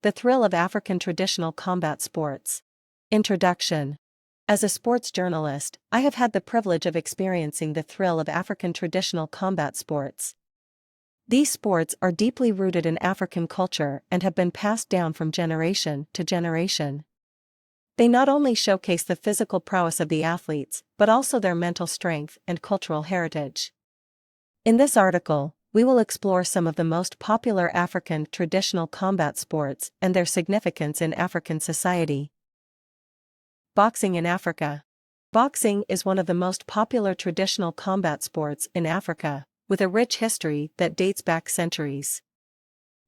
The thrill of African traditional combat sports. Introduction. As a sports journalist, I have had the privilege of experiencing the thrill of African traditional combat sports. These sports are deeply rooted in African culture and have been passed down from generation to generation. They not only showcase the physical prowess of the athletes, but also their mental strength and cultural heritage. In this article, we will explore some of the most popular African traditional combat sports and their significance in African society. Boxing in Africa. Boxing is one of the most popular traditional combat sports in Africa, with a rich history that dates back centuries.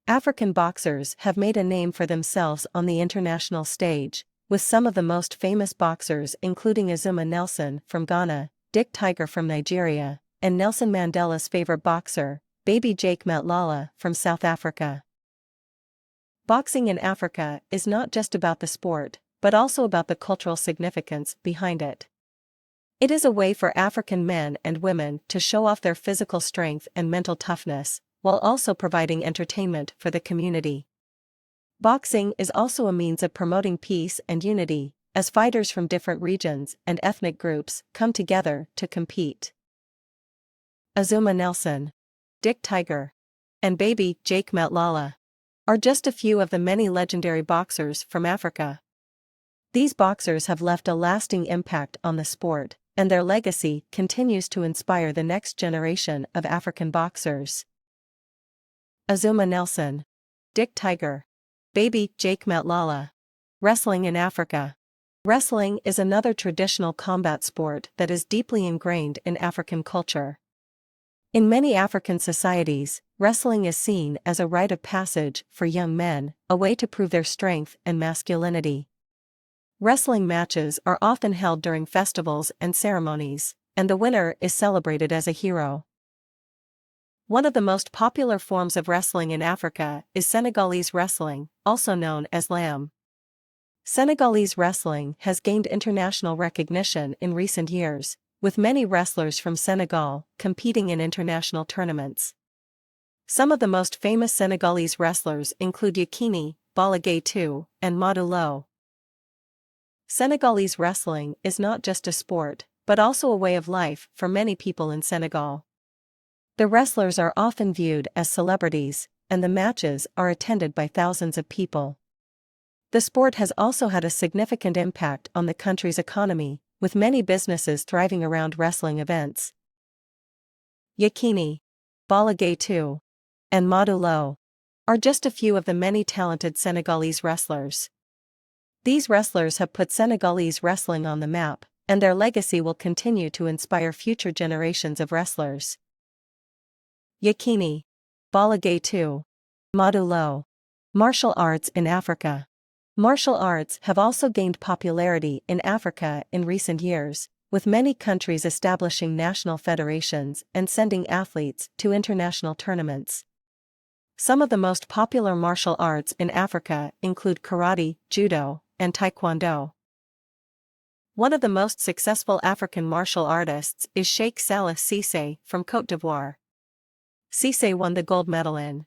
African boxers have made a name for themselves on the international stage, with some of the most famous boxers including Azumah Nelson from Ghana, Dick Tiger from Nigeria, and Nelson Mandela's favorite boxer, Baby Jake Matlala from South Africa. Boxing in Africa is not just about the sport, but also about the cultural significance behind it. It is a way for African men and women to show off their physical strength and mental toughness, while also providing entertainment for the community. Boxing is also a means of promoting peace and unity, as fighters from different regions and ethnic groups come together to compete. Azumah Nelson, Dick Tiger, and Baby Jake Matlala are just a few of the many legendary boxers from Africa. These boxers have left a lasting impact on the sport, and their legacy continues to inspire the next generation of African boxers. Azumah Nelson, Dick Tiger, Baby Jake Matlala. Wrestling in Africa. Wrestling is another traditional combat sport that is deeply ingrained in African culture. In many African societies, wrestling is seen as a rite of passage for young men, a way to prove their strength and masculinity. Wrestling matches are often held during festivals and ceremonies, and the winner is celebrated as a hero. One of the most popular forms of wrestling in Africa is Senegalese wrestling, also known as lamb. Senegalese wrestling has gained international recognition in recent years, with many wrestlers from Senegal competing in international tournaments. Some of the most famous Senegalese wrestlers include Yekini, Balla Gaye 2, and Modou Lo. Senegalese wrestling is not just a sport, but also a way of life for many people in Senegal. The wrestlers are often viewed as celebrities, and the matches are attended by thousands of people. The sport has also had a significant impact on the country's economy, with many businesses thriving around wrestling events. Yekini, Balla Gaye 2, and Modou Lo are just a few of the many talented Senegalese wrestlers. These wrestlers have put Senegalese wrestling on the map, and their legacy will continue to inspire future generations of wrestlers. Yekini, Balla Gaye 2, Modou Lo. Martial arts in Africa. Martial arts have also gained popularity in Africa in recent years, with many countries establishing national federations and sending athletes to international tournaments. Some of the most popular martial arts in Africa include karate, judo, and taekwondo. One of the most successful African martial artists is Sheikh Saleh Cissé from Côte d'Ivoire. Cissé won the gold medal in